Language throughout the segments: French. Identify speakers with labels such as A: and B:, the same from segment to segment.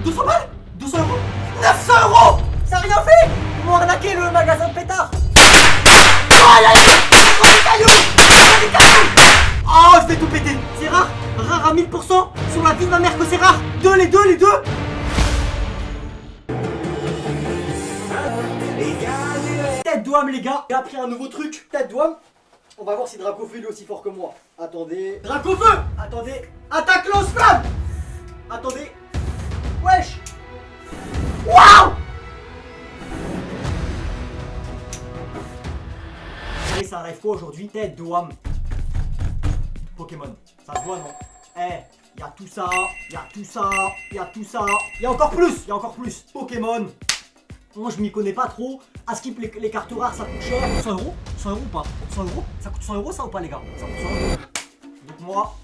A: 200 balles 200 euros 900 euros. Ça a rien fait. Ils m'ont arnaqué le magasin de pétard. Oh là là, des cailloux. Oh, je vais tout péter. C'est rare. Rare à 1000% sur la vie de ma mère que c'est rare. Les deux Tête d'ouame les gars. J'ai appris un nouveau truc. Tête d'ouame. On va voir si Dracofeu est aussi fort que moi. Attendez. Dracofeu. Attendez. Attaque lance-flamme. Attendez. Wesh. Waouh. Allez, ça arrive quoi aujourd'hui? Tête d'ouame. Pokémon. Ça se voit non? Eh, y'a tout ça, y'a tout ça, y'a tout ça. Y'a encore plus, y'a encore plus. Pokémon. Moi je m'y connais pas trop. À skip les cartes rares ça coûte cher. 100 euros? 100 euros ou pas? 100 euros? Ça coûte 100 euros ça ou pas les gars? Ça coûte 100 euros. Donc moi,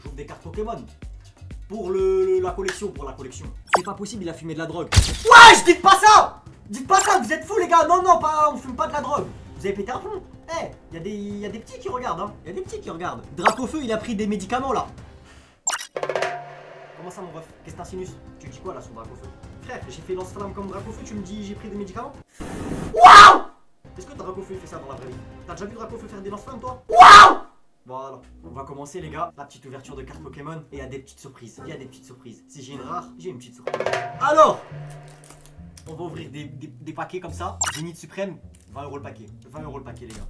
A: j'ouvre des cartes Pokémon. Pour la collection, C'est pas possible, il a fumé de la drogue. Wesh, dites pas ça! Dites pas ça, vous êtes fous les gars. Non, non, pas, on fume pas de la drogue. Vous avez pété un plomb. Eh, y a des petits qui regardent hein. Y a des petits qui regardent. Dracofeu, il a pris des médicaments là. Comment ça mon ref? Qu'est-ce que t'as sinus? Tu dis quoi là sur Dracofeu? Frère, j'ai fait lance-flamme comme Dracofeu, tu me dis j'ai pris des médicaments? Waouh! Est-ce que Dracofeu fait ça dans la vraie vie? T'as déjà vu Dracofeu faire des lance-flammes toi? Waouh! Voilà, on va commencer les gars. La petite ouverture de cartes Pokémon. Et il y a des petites surprises. Il y a des petites surprises. Si j'ai une rare, j'ai une petite surprise. Alors, on va ouvrir des paquets comme ça. Zénith Suprême, 20 euros le paquet. 20 euros le paquet les gars.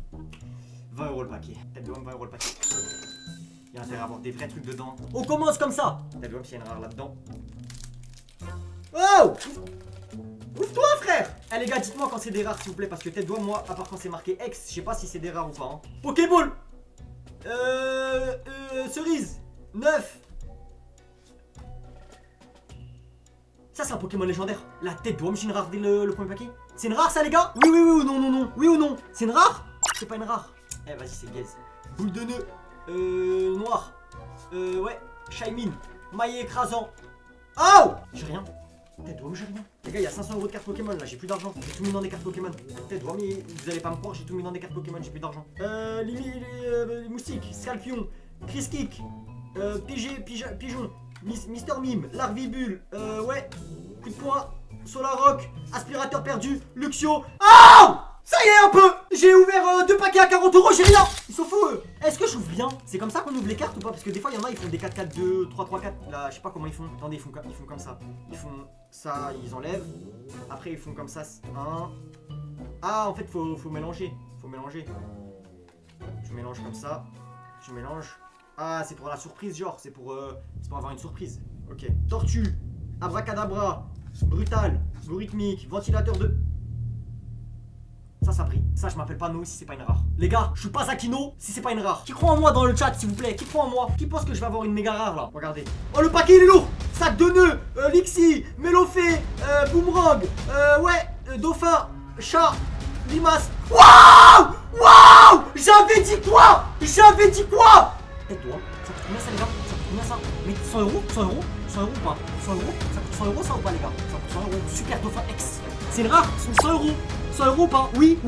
A: 20 euros le paquet. Tête de homme, 20 euros le paquet. Il y a intérêt à avoir des vrais trucs dedans. On commence comme ça. Tête de homme, s'il y a une rare là-dedans. Oh! Ouvre-toi frère! Eh les gars, dites-moi quand c'est des rares s'il vous plaît. Parce que tête de homme, moi, à part quand c'est marqué X, je sais pas si c'est des rares ou pas. Hein. Pokéball! Cerise 9. Ça c'est un Pokémon légendaire. La tête de homme, j'ai une rare dès le premier paquet. C'est une rare ça les gars? Oui ou non non non. Oui ou non? C'est une rare? C'est pas une rare. Eh vas-y c'est gaze. Boule de nœud. Noir. Ouais. Shaymin. Maillet écrasant. Oh! J'ai rien. Tête de homme, j'ai rien. Les gars, il y a 500 euros de cartes Pokémon là, j'ai plus d'argent. J'ai tout mis dans des cartes Pokémon. Tête de homme, vous allez pas me croire, j'ai tout mis dans des cartes Pokémon, j'ai plus d'argent. Les moustiques, Scalpion, Kriskik, Pigeon, Mister Mime, Larvibule, ouais, coup de poing, Solarock, aspirateur perdu, Luxio. Oh! Ça y est un peu! J'ai ouvert 2 paquets à 40 euros, j'ai rien! Ils sont fous eux! Est-ce que je j'ouvre bien? C'est comme ça qu'on ouvre les cartes ou pas? Parce que des fois il y en a, ils font des 4-4-2, 3-3-4. Là, je sais pas comment ils font. Attendez, ils font comme ça. Ils font ça, ils enlèvent. Après, ils font comme ça. 1. Ah, en fait, faut mélanger. Faut mélanger. Je mélange comme ça. Je mélange. Ah, c'est pour la surprise, genre. C'est pour avoir une surprise. Ok. Tortue, Abracadabra, Brutal, Logarithmique, Ventilateur de. Ça brille. Ça, je m'appelle pas No si c'est pas une rare. Les gars, je suis pas Zakino si c'est pas une rare. Qui croit en moi dans le chat, s'il vous plaît? Qui croit en moi? Qui pense que je vais avoir une méga rare là? Regardez. Oh, le paquet il est lourd. Sac de nœuds, Lixi, Mélofée, Boomerang, ouais, Dauphin, Chat, Limace. Waouh! Waouh! J'avais dit quoi? J'avais dit quoi? Tais-toi. Ça coûte combien ça, les gars? Ça coûte combien ça? Mais 100 euros? 100 euros? 100 euros ou pas? 100 euros? Ça coûte 100 euros ça ou pas, les gars? Ça coûte 100 euros. Super Dauphin X. C'est une rare? 100 euros. 100 euros ou pas? Oui.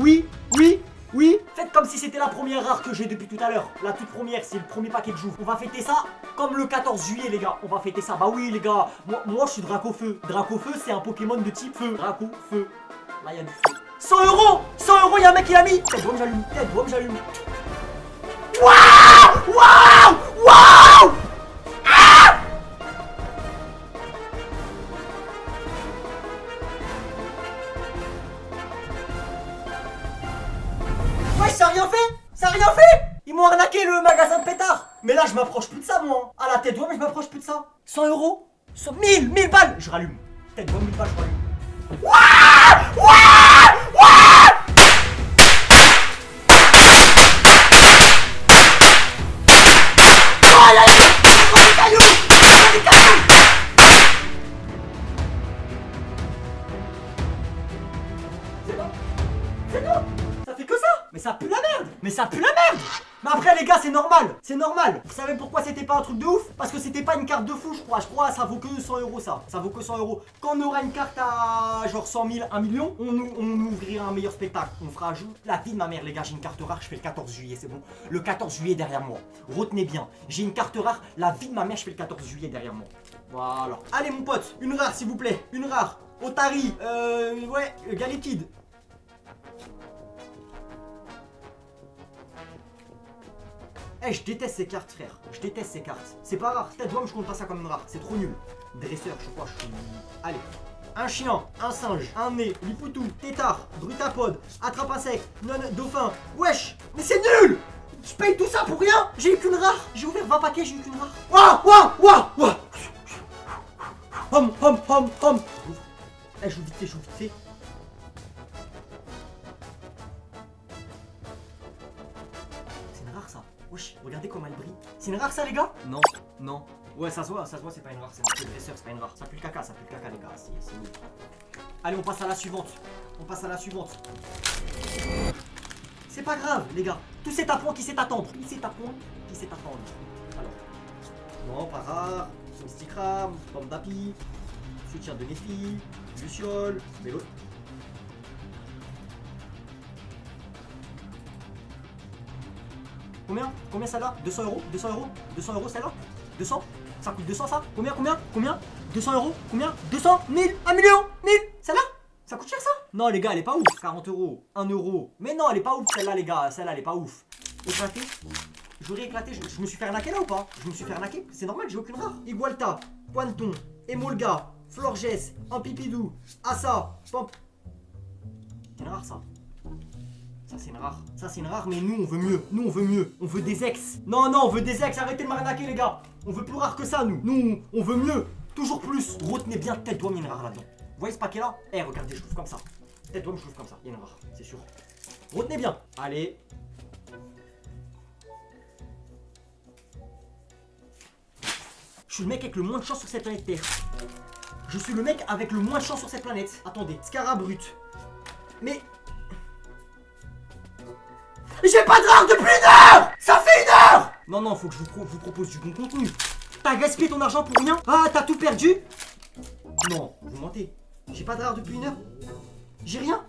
A: Faites comme si c'était la première rare que j'ai depuis tout à l'heure. La toute première, c'est le premier paquet de joue. On va fêter ça comme le 14 juillet les gars. On va fêter ça. Bah oui les gars. Moi je suis Dracofeu. Dracofeu c'est un Pokémon de type feu. Dracofeu. Là il y a du feu. 100 euros. 100 euros, il y a un mec qui l'a mis. Tête d'homme, j'allume. Tête d'homme, j'allume. Waouh! Waouh! Waouh! Ouais, ça a rien fait! Ça a rien fait! Ils m'ont arnaqué le magasin de pétard! Mais là, je m'approche plus de ça, moi! À la tête d'homme, je m'approche plus de ça! 100 euros? 1000 balles! Je rallume! Tête d'homme, 1000 balles, je rallume! Waouh! Waouh! Waouh! Oh là là! Oh les cailloux! Oh les cailloux! C'est bon? C'est bon? Ça fait que ça? Mais ça pue la merde! Mais ça pue la merde! Mais après les gars c'est normal! C'est normal! Vous savez pourquoi c'était pas un truc de ouf? Parce que c'était pas une carte de fou je crois. Je crois ça vaut que 100 euros ça. Ça vaut que 100 euros. Quand on aura une carte à genre 100 000, 1 million, on ouvrira un meilleur spectacle. On fera la vie de ma mère les gars. J'ai une carte rare, je fais le 14 juillet, c'est bon. Le 14 juillet derrière moi. Retenez bien. J'ai une carte rare, la vie de ma mère, je fais le 14 juillet derrière moi. Voilà. Allez mon pote, une rare s'il vous plaît. Une rare. Otari. Ouais, Galekid. Eh, je déteste ces cartes, frère. Je déteste ces cartes. C'est pas rare. Tête d'homme, je compte pas ça comme une rare. C'est trop nul. Dresseur, je crois. Allez. Un chien, un singe, un nez, lipoutou, tétard, brutapode, attrape un sec, non, dauphin. Wesh, mais c'est nul. Je paye tout ça pour rien. J'ai eu qu'une rare. J'ai ouvert 20 paquets, j'ai eu qu'une rare. Waouh, waouh, waouh, waouh. Hum. Eh, je joue vite fait, C'est une rare ça. Wesh, regardez comment elle brille. C'est une rare ça les gars? Non, non. Ouais, ça se voit, c'est pas une rare, c'est un dresseur, c'est pas une rare. Ça pue le caca les gars, c'est nul. Allez, on passe à la suivante. C'est pas grave les gars. Tout c'est à point qui sait attendre. Alors. Non, pas rare. Mysticram, pomme d'api, soutien de Nephi, Luciole, Mélo. Combien ça là? 200 euros? 200 euros celle-là? 200? Ça coûte 200 ça? Combien? 200 euros? Combien? 200? 1000? 1 million? 1000? Celle-là? Ça coûte cher ça? Non les gars, elle est pas ouf. 40 euros, 1 euro. Mais non, elle est pas ouf celle-là les gars. Celle-là elle est pas ouf. Éclaté? J'aurais éclaté. Je me suis fait arnaquer là ou pas? Je me suis fait arnaquer. C'est normal, j'ai aucune rare. Igualta, Pointon, Emolga, Florges, Ampipidou, Assa, Pamp. C'est une rare ça. Ça c'est une rare, mais nous on veut mieux. On veut des ex. Non, on veut des ex. Arrêtez de m'arnaquer les gars. On veut plus rare que ça nous. Nous on veut mieux. Toujours plus. Retenez bien tête d'homme, il y a une rare là-dedans. Vous voyez ce paquet là? Eh regardez, je l'ouvre comme ça. Tête d'homme, je l'ouvre comme ça. Il y a une rare, c'est sûr. Retenez bien. Allez. Je suis le mec avec le moins de chance sur cette planète Terre. Je suis le mec avec le moins de chance sur cette planète. Attendez, Scarabrut. Mais... J'ai pas de rare depuis 1 heure. Ça fait 1 heure. Non, faut que je vous propose du bon contenu. T'as gaspillé ton argent pour rien? Ah, t'as tout perdu? Non, vous mentez. J'ai pas de rare depuis 1 heure. J'ai rien.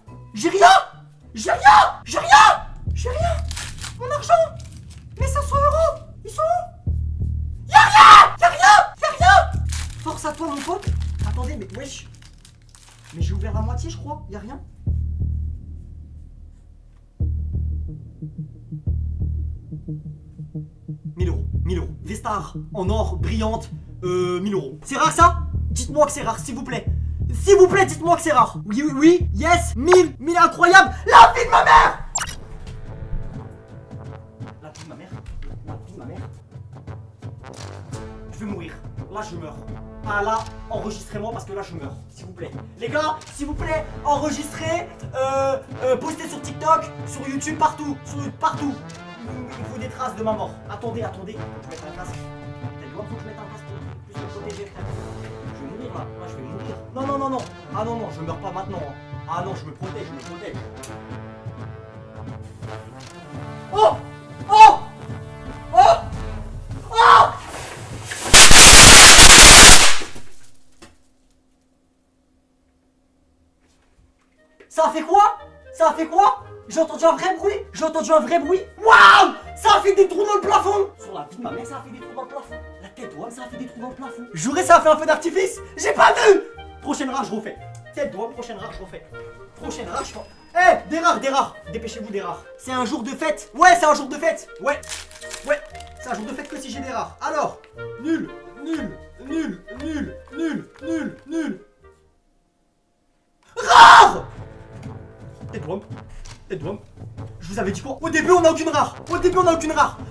A: Mon argent. Mes 500 euros, ils sont où? Y'a rien. Force à toi mon pote. Attendez, mais wesh. Mais j'ai ouvert la moitié je crois, y'a rien. €1000. Vestar en or brillante, 1000 euros. C'est rare ça? Dites-moi que c'est rare, s'il vous plaît. Dites-moi que c'est rare. Oui, yes, 1000 incroyable. La vie de ma mère. Je vais mourir. Là, je meurs. Ah là, enregistrez-moi parce que là, je meurs. S'il vous plaît. Les gars, s'il vous plaît, enregistrez. Postez sur TikTok, sur YouTube, partout. Partout. Il faut des traces de ma mort. Attendez. Faut que je mette un casque. Faut que je mette un casque pour plus me protéger, frère. Je vais mourir là. Là, je vais mourir. Non. Ah non, je meurs pas maintenant. Ah non, je me protège. Oh. Ça a fait quoi? J'ai entendu un vrai bruit. Waouh! Ça a fait des trous dans le plafond. Sur la vie de ma mère, ça a fait des trous dans le plafond. La tête d'homme, ça a fait des trous dans le plafond. J'aurais ça a fait un feu d'artifice. J'ai pas vu. Prochaine rare, je refais. Tête d'homme, prochaine rare, je refais. Eh, des rares. Dépêchez-vous des rares. C'est un jour de fête. Ouais, c'est un jour de fête. Ouais. C'est un jour de fête que si j'ai des rares. Alors, nul. Rare. Tête d'homme. Je vous avais dit quoi? Au début on a aucune rare.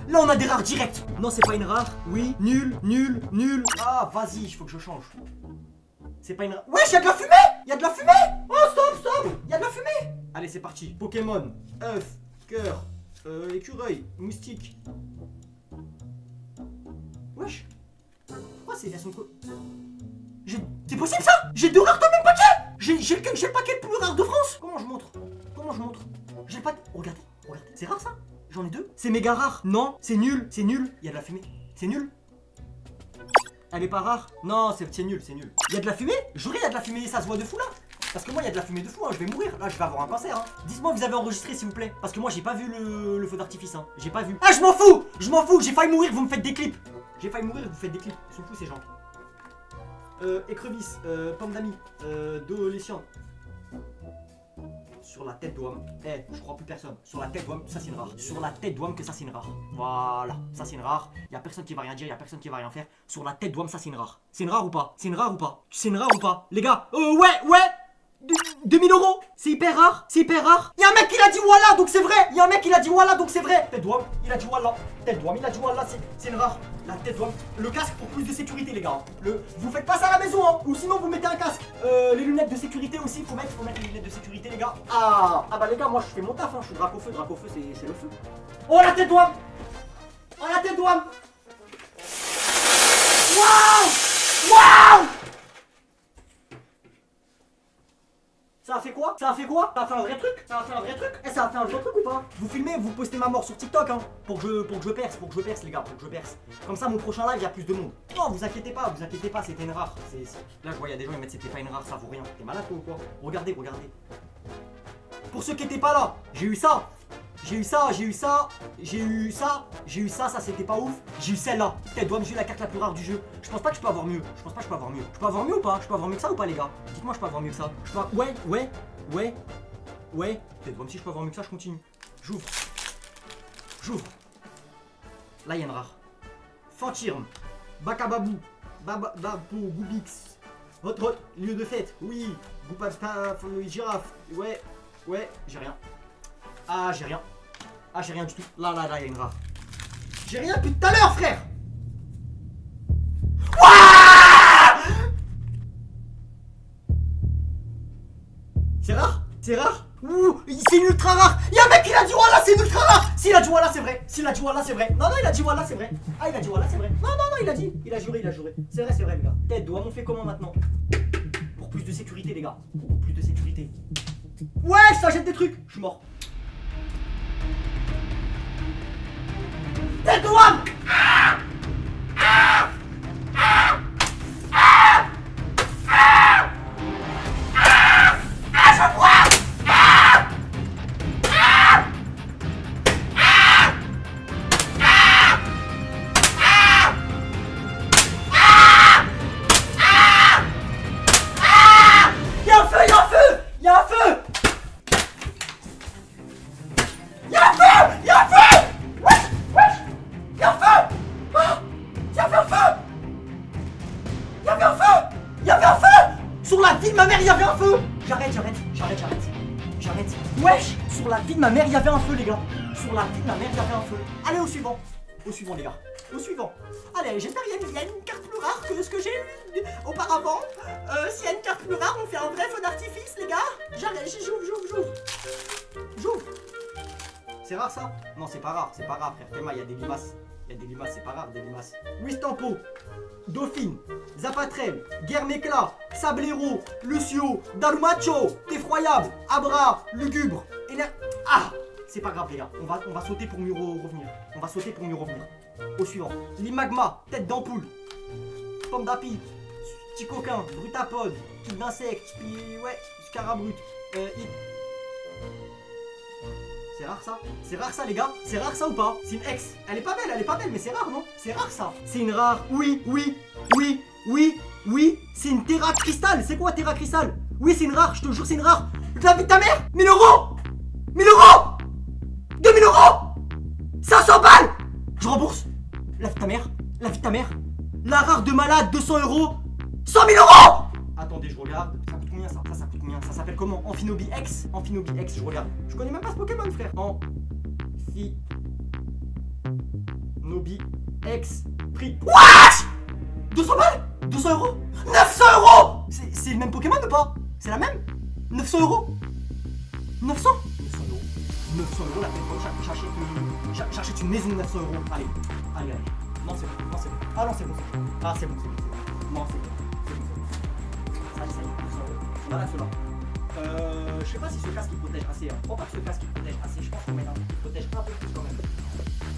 A: Là on a des rares directes. Non c'est pas une rare. Oui. Nul. Ah vas-y, il faut que je change. C'est pas une rare. Wesh, y'a de la fumée. Oh stop. Y'a de la fumée. Allez c'est parti. Pokémon. œuf, cœur, écureuil, moustique. Wesh. Pourquoi c'est version co... C'est possible ça? J'ai 2 rares dans le même paquet. J'ai le paquet le plus rare de France. Comment je montre? J'ai le paquet. Regardez. C'est rare ça? J'en ai 2. C'est méga rare. Non, c'est nul. Il y a de la fumée. C'est nul. Elle est pas rare. Non, c'est nul. Il y a de la fumée? J'aurais il y a de la fumée, ça se voit de fou là. Parce que moi il y a de la fumée de fou, hein. Je vais mourir. Là je vais avoir un cancer. Hein. Dites-moi vous avez enregistré s'il vous plaît. Parce que moi j'ai pas vu le feu d'artifice. Hein. J'ai pas vu. Ah je m'en fous. J'ai failli mourir, vous me faites des clips. Ils sont fous ces gens. écrevisse, pomme d'amis, d'olécian. Sur la tête d'Ouam. Eh, je crois plus personne. Sur la tête d'Ouam, ça c'est une rare. Sur la tête d'Ouam, que ça c'est une rare. Voilà, ça c'est une rare. Y'a personne qui va rien dire, y'a personne qui va rien faire. Sur la tête d'Ouam, ça c'est une rare. C'est une rare ou pas? C'est une rare ou pas? C'est une rare ou pas? Les gars, ouais 2000 euros. C'est hyper rare, c'est hyper rare. Y'a un mec qui a dit voilà, donc c'est vrai. Y'a un mec qui a dit voilà, donc c'est vrai. Tête d'Ouam, il a dit voilà. Tête d'Ouam, il a dit voilà, c'est une rare. La tête d'Ouam. Le casque pour plus de sécurité, les gars. Vous faites pas ça à la maison, hein. Ou sinon vous mettez un casque. Les lunettes de sécurité aussi, faut mettre les lunettes de sécurité, les gars. Ah bah les gars, moi je fais mon taf, hein. Je suis drac au feu c'est le feu. Oh la tête d'Ouam. Oh la tête d'Ouam. Waouh. Ça a fait quoi? Ça a fait quoi? Ça a fait un vrai truc? Ça a fait un vrai truc? Eh, ça a fait un vrai truc ou pas? Vous filmez, vous postez ma mort sur TikTok, hein, pour que je perce, les gars, pour que je perce. Comme ça, mon prochain live, il y a plus de monde. Non, vous inquiétez pas, c'était une rare. Là, je vois, il y a des gens qui mettent c'était pas une rare, ça vaut rien. T'es malade ou quoi? Regardez. Pour ceux qui étaient pas là, j'ai eu ça, ça c'était pas ouf. J'ai eu celle-là. Tête d'Ouam, j'ai eu la carte la plus rare du jeu. Je pense pas que je peux avoir mieux. Je peux avoir mieux ou pas? Je peux avoir mieux que ça ou pas, les gars? Dites-moi, je peux avoir mieux que ça. Ouais. Tête d'Ouam, si je peux avoir mieux que ça, je continue. J'ouvre. Là, il y a une rare. Fantirm. Bakababou. Babou. Goubix. Hot. Lieu de fête. Oui. Goupasta. Girafe. Ouais. J'ai rien. J'ai rien du tout. Là, il y a une rare. J'ai rien depuis tout à l'heure, frère. C'est rare. Ouh, c'est une ultra rare. Y'a un mec qui a dit voilà, c'est une ultra rare. S'il a dit voilà, c'est vrai. Non, il a dit voilà, c'est vrai. Ah, il a dit voilà, c'est vrai. Non, il a dit. Il a juré. C'est vrai, les gars. Tête d'Ouam, on fait comment maintenant? Pour plus de sécurité, les gars. Pour plus de sécurité. Ouais, ça jette des trucs. Je suis mort. Tête d'Ouam. Sur la vie de ma mère, il y avait un feu. J'arrête. Wesh. Sur la vie de ma mère, il y avait un feu, les gars. Sur la vie de ma mère, il y avait un feu. Allez, au suivant, les gars. Allez, j'espère qu'il y a une carte plus rare que ce que j'ai eu auparavant. S'il y a une carte plus rare, on fait un vrai feu d'artifice, les gars. J'arrête, j'ouvre. C'est rare, ça? Non, c'est pas rare, frère. Théma, il y a des limaces. C'est pas rare, des limaces. Wistampo, Dauphine, Zapatrel, Guermécla, Sablero, Lucio, Darumacho, Effroyable, Abra, Lugubre, c'est pas grave, les gars. On va sauter pour mieux revenir. Au suivant. Limagma, Tête d'ampoule, Pomme d'api, Petit coquin, Brutapode, Kit d'insecte, Scarabrut, C'est rare ça, les gars? C'est rare ça ou pas? C'est une ex. Elle est pas belle, mais c'est rare, non? C'est rare ça. C'est une rare. Oui. C'est une Terra Cristal. C'est quoi Terra Cristal? Oui, c'est une rare, je te jure, c'est une rare. La vie de ta mère? 1000 euros. 2000 euros. 500 balles. Je rembourse. La vie de ta mère. La rare de malade, 200 euros. 100 000 euros. Attendez, je regarde. Ça coûte combien ça? Ça coûte combien? Ça s'appelle comment? Amphinobi X, je regarde. Je connais même pas ce Pokémon, frère. Amphinobi X. Prix. Wesh! 200 balles? 200 euros? 900 euros! C'est le même Pokémon ou pas? C'est la même? 900 euros? 900 euros la tête. J'achète une maison de 900 euros. Allez. Non, c'est bon. Ah non, c'est bon. Non, c'est bon. Ça y est, voilà cela. Je sais pas si ce casque il protège assez. Je crois pas que ce casque il protège assez. Je pense qu'on met un truc qui protège un peu plus quand même.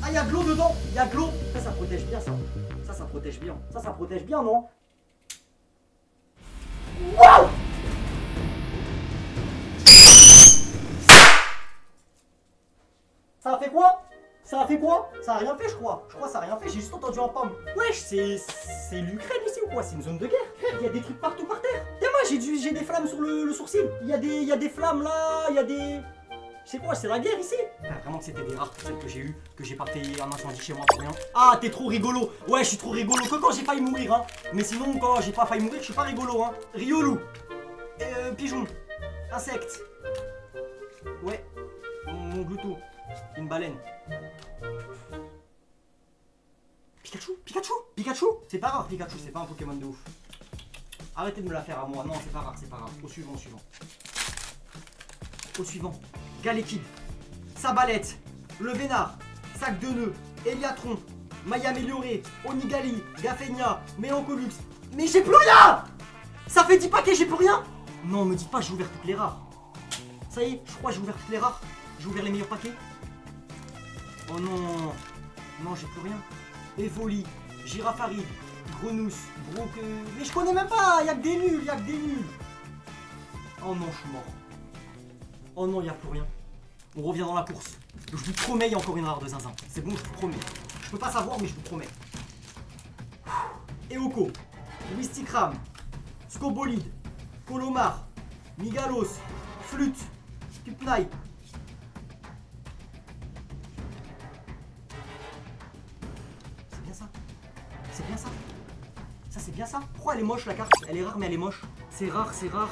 A: Ah, il y a de l'eau dedans. Ça protège bien ça. Ça protège bien, non? Waouh! Ça a fait quoi? Ça a fait quoi? Ça a rien fait, je crois. Je crois que ça a rien fait, j'ai juste entendu un pam. Wesh, c'est l'Ukraine ici ou quoi? C'est une zone de guerre. Frère, il y a des trucs partout par terre. Tiens, moi, j'ai des flammes sur le sourcil. Il y a des flammes là, il y a des... C'est quoi? C'est la guerre ici? Ah, vraiment que c'était des rares, celles que j'ai eues, que j'ai pas fait un incendie chez moi pour rien. Ah, t'es trop rigolo. Ouais, je suis trop rigolo que quand j'ai failli mourir, hein. Mais sinon, quand j'ai pas failli mourir, je suis pas rigolo, hein. Riolou. Pigeon. Insecte. Ouais. Mon gloutou. Une baleine. Pikachu? Pikachu? Pikachu? C'est pas rare, Pikachu, c'est pas un Pokémon de ouf. Arrêtez de me la faire à moi. Non, c'est pas rare, c'est pas rare. Au suivant, au suivant. Au suivant. Galekid. Sabalette. Le Vénard. Sac de nœuds. Eliatron. Maille améliorée. Onigali. Gafenia. Mélancolux. Mais j'ai plus rien! Ça fait 10 paquets, j'ai plus rien! Non, me dites pas, j'ai ouvert toutes les rares. Ça y est, je crois que j'ai ouvert toutes les rares. J'ai ouvert les meilleurs paquets. Oh non. Non, j'ai plus rien. Evoli. Girafaride. Grenousse. Broque. Mais je connais même pas! Y'a que des nuls, y'a que des nuls. Oh non, je suis mort. Oh non, il n'y a plus rien. On revient dans la course. Je vous promets, il y a encore une rare de zinzin. C'est bon, je vous promets. Je peux pas savoir, mais je vous promets. Eoko, Wistikram, Scobolide, Colomar, Migalos, Flûte, Cupnai. C'est bien ça. C'est bien ça. Ça, c'est bien ça. Pourquoi elle est moche la carte? Elle est rare, mais elle est moche. C'est rare, c'est rare.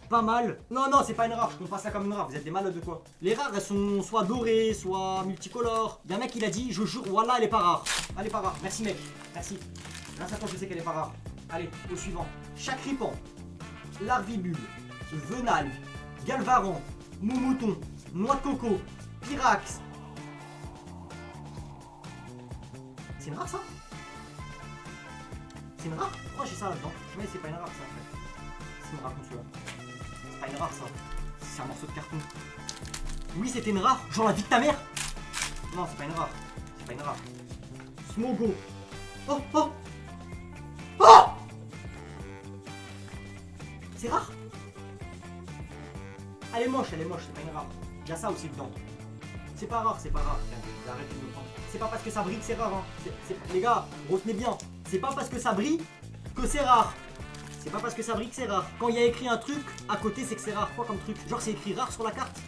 A: Pas mal. Non, non, c'est pas une rare, je compte pas ça comme une rare, vous êtes des malades de quoi? Les rares, elles sont soit dorées, soit multicolores. Y'a un mec qui l'a dit, je jure, voilà, elle est pas rare. Elle est pas rare, merci mec, merci. Là, ça je sais qu'elle est pas rare. Allez, au suivant. Chacripan, Larvibule, Venal, Galvaran, Moumouton, Noix de coco, Pyrax. C'est une rare ça? C'est une rare? Pourquoi j'ai ça là-dedans? Mais c'est pas une rare ça en fait. C'est une rare comme celui-là. C'est pas une rare ça. C'est un morceau de carton. Oui, c'était une rare. Genre la vie de ta mère. Non, c'est pas une rare. C'est pas une rare. Smogo. Oh, oh. Oh. C'est rare. Elle est moche, c'est pas une rare. Il y a ça aussi dedans. C'est pas rare, c'est pas rare. Arrêtez de me prendre. C'est pas parce que ça brille que c'est rare. Hein. Les gars, retenez bien. C'est pas parce que ça brille que c'est rare. C'est pas parce que ça brille que c'est rare. Quand il y a écrit un truc, à côté c'est que c'est rare. Quoi comme truc? Genre c'est écrit rare sur la carte?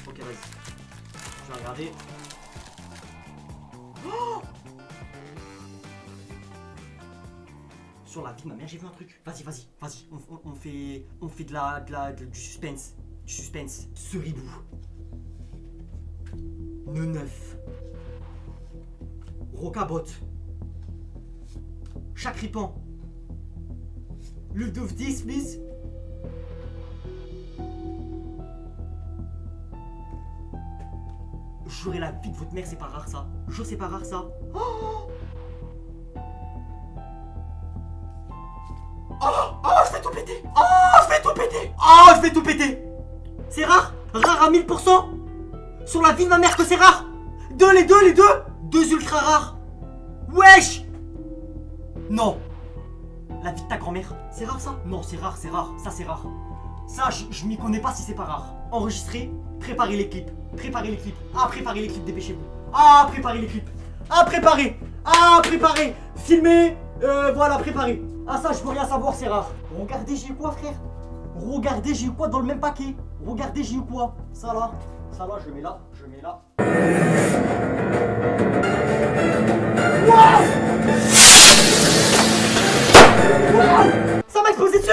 A: Ok, vas-y. Je vais regarder. Oh, sur la vie de ma mère, j'ai vu un truc. Vas-y, vas-y, vas-y. On fait du suspense. Du suspense. Ceribou. Neuf. Rocabot. Chacripan. Ludouf 10, please. J'aurais la vie de votre mère, c'est pas rare ça. Je sais pas rare ça. Oh, oh, je vais tout péter. Oh, je vais tout péter. Oh, je vais tout péter. C'est rare. Rare à 1000%. Sur la vie de ma mère que c'est rare. Les deux. Deux ultra rares. Wesh. Non. La vie de ta grand-mère. C'est rare ça? Non, c'est rare. Ça, c'est rare. Ça, je m'y connais pas si c'est pas rare. Enregistrez, préparez les clips. Préparez les clips, dépêchez-vous. Préparez les clips. Préparez. Filmez. Voilà, préparez. Ça, je peux rien savoir, c'est rare. Regardez, j'ai eu quoi, frère? Regardez, j'ai eu quoi dans le même paquet? Regardez, j'ai eu quoi? Ça là, je mets là. Wow! Ça m'a explosé dessus!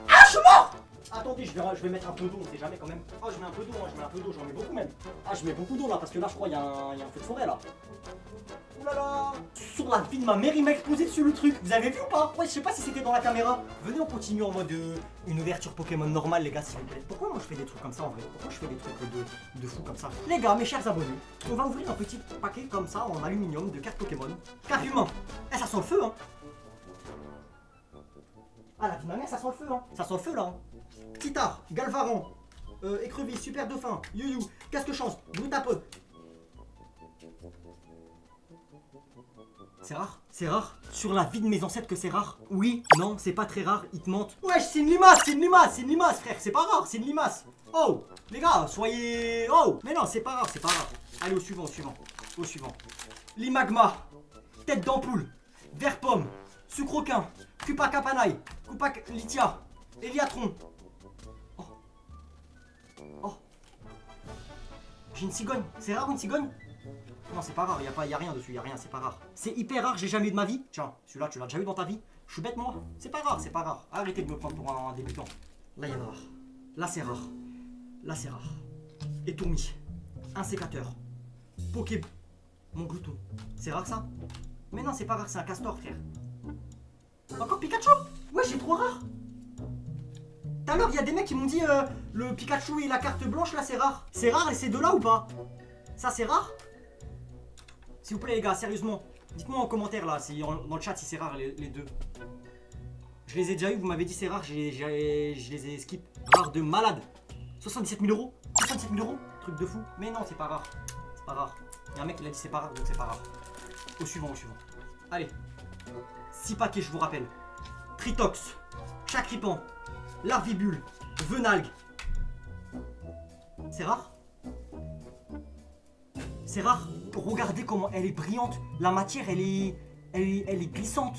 A: Ah, je suis mort! Attendez, je vais mettre un peu d'eau, on sait jamais quand même. Oh, je mets un peu d'eau, j'en mets beaucoup même. Je mets beaucoup d'eau là, parce que là, je crois qu'il y a un feu de forêt là. Ouh là là! Sur la vie de ma mère, il m'a explosé dessus le truc. Vous avez vu ou pas? Ouais, je sais pas si c'était dans la caméra. Venez, on continue en mode une ouverture Pokémon normale, les gars, s'il vous plaît. Pourquoi moi je fais des trucs comme ça en vrai? Pourquoi je fais des trucs de fou comme ça? Les gars, mes chers abonnés, on va ouvrir un petit paquet comme ça en aluminium de cartes Pokémon. Carte humain. Ça sent le feu, hein. La vie de ma mère, ça sent le feu, hein. Ça sent le feu là, hein. Titard, Galvaran, Écrevisse, Super Dauphin, Youyou, Casque Chance, Brutapod. C'est rare? C'est rare? Sur la vie de mes ancêtres que c'est rare? Oui? Non? C'est pas très rare? Ils te mentent? Wesh, c'est une limace, frère, c'est pas rare, c'est une limace. Oh! Les gars, soyez... Oh, mais non, c'est pas rare, c'est pas rare. Allez, au suivant, au suivant, au suivant. L'imagma, tête d'ampoule, vert pomme, sucroquin, Cupaca panaille, Cupaca litia, Eliatron. Oh. Oh. J'ai une cigogne. C'est rare une cigogne? Non, c'est pas rare, y a rien dessus, y a rien, c'est pas rare. C'est hyper rare, j'ai jamais eu de ma vie. Tiens, celui-là, tu l'as déjà eu dans ta vie? Je suis bête, moi. C'est pas rare, c'est pas rare. Arrêtez de me prendre pour un débutant. Là, il y a une rare. Là, c'est rare. Là, c'est rare. Et tourmi. Un sécateur. Poké. Mon glouton. C'est rare, ça? Mais non, c'est pas rare, c'est un castor, frère. Encore Pikachu? Ouais, j'ai trop rare. Tout à l'heure, il y a des mecs qui m'ont dit le Pikachu et la carte blanche, là, c'est rare. C'est rare et c'est de là ou pas? Ça, c'est rare? S'il vous plaît, les gars, sérieusement. Dites-moi en commentaire, là, dans le chat, si c'est rare, les deux. Je les ai déjà eu, vous m'avez dit c'est rare, je les ai skip. Rare de malade. 77 000 euros. 77 000 euros. Truc de fou. Mais non, c'est pas rare. C'est pas rare. Il y a un mec qui l'a dit c'est pas rare, donc c'est pas rare. Au suivant, au suivant. Allez. 6 paquets, je vous rappelle. Tritox. Chacripan. Larvibule. Venalgue. C'est rare? C'est rare. Regardez comment elle est brillante. La matière, elle est glissante.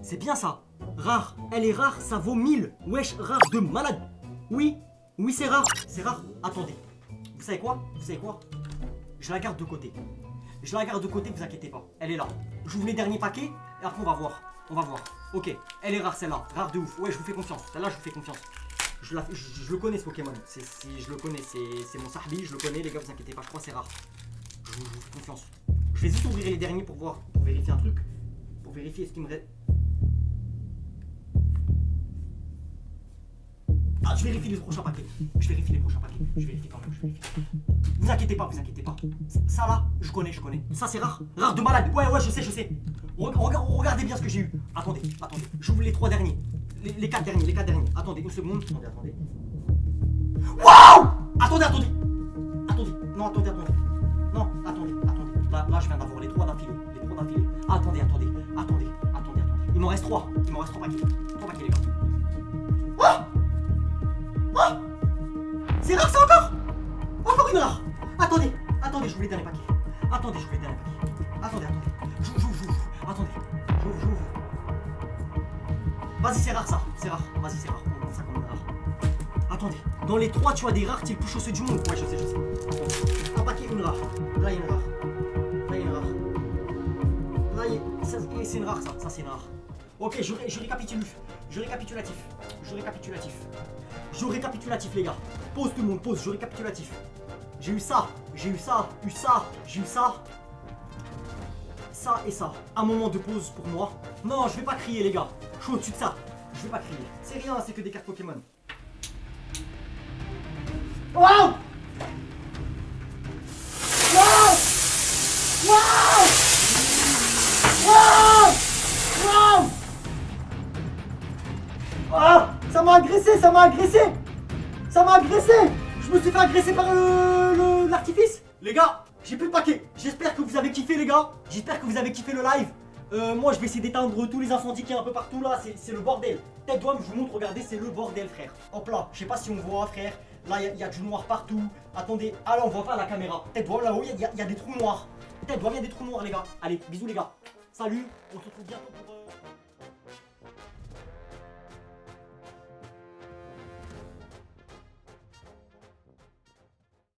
A: C'est bien ça. Rare. Elle est rare, ça vaut 1000. Wesh, rare de malade. Oui. Oui, c'est rare. C'est rare. Attendez. Vous savez quoi? Vous savez quoi? Je la garde de côté. Je la garde de côté, vous inquiétez pas. Elle est là. J'ouvre les derniers paquets et après on va voir. On va voir. Ok. Elle est rare celle-là. Rare de ouf. Ouais, je vous fais confiance. Celle-là, je vous fais confiance. Je le connais ce Pokémon. Je le connais. C'est mon Sahbi. Je le connais, les gars, vous inquiétez pas. Je crois que c'est rare. Je vous fais confiance. Je vais juste ouvrir les derniers pour voir. Pour vérifier un truc. Pour vérifier ce qui me reste. Ah, je vérifie les prochains paquets. Je vérifie les prochains paquets. Je vérifie quand même. Je vérifie. Vous inquiétez pas, vous inquiétez pas. Ça là, je connais. Ça c'est rare. Rare de malade. Ouais, je sais. Regardez bien ce que j'ai eu. Attendez. J'ouvre les 3 derniers. Les 4 derniers. Attendez, une seconde. Attendez. Waouh! Attendez. Non, attendez. Non, attendez. Là, je viens d'avoir les 3 d'affilée. Attendez. Il m'en reste 3. Il m'en reste 3 paquets. 3 paquets, les gars. Oh! C'est rare, ça encore une rare. Attendez, je vous les derniers paquets. Attendez. J'ouvre. Attendez, j'ouvre. Vas-y, c'est rare ça. Vas-y, c'est rare. On prend ça comme une rare. Attendez, dans les 3, tu as des rares, c'est le plus chaussé du monde. Ouais, je sais. Attends. Un paquet, une rare. Là, il y a une rare. C'est une rare, ça c'est une rare. Ok, je récapitule. Je récapitulatif, les gars. Pause tout le monde, pause, je récapitulatif. J'ai eu ça. Ça et ça. Un moment de pause pour moi. Non, je vais pas crier, les gars. Je suis au-dessus de ça. Je vais pas crier. C'est rien, c'est que des cartes Pokémon. Waouh! Ah, ça m'a agressé. Je me suis fait agresser par l'artifice. Les gars, j'ai plus de paquet. J'espère que vous avez kiffé, les gars. J'espère que vous avez kiffé le live. Moi, je vais essayer d'éteindre tous les incendies qu'il y a un peu partout là. C'est le bordel. Tête d'homme, je vous montre, regardez, c'est le bordel, frère. Hop là, je sais pas si on voit, frère. Là, il y a du noir partout. Attendez, ah là, on voit pas la caméra. Tête d'homme, là-haut, il y a des trous noirs. Tête d'homme, il y a des trous noirs, les gars. Allez, bisous, les gars. Salut, on se retrouve bientôt pour...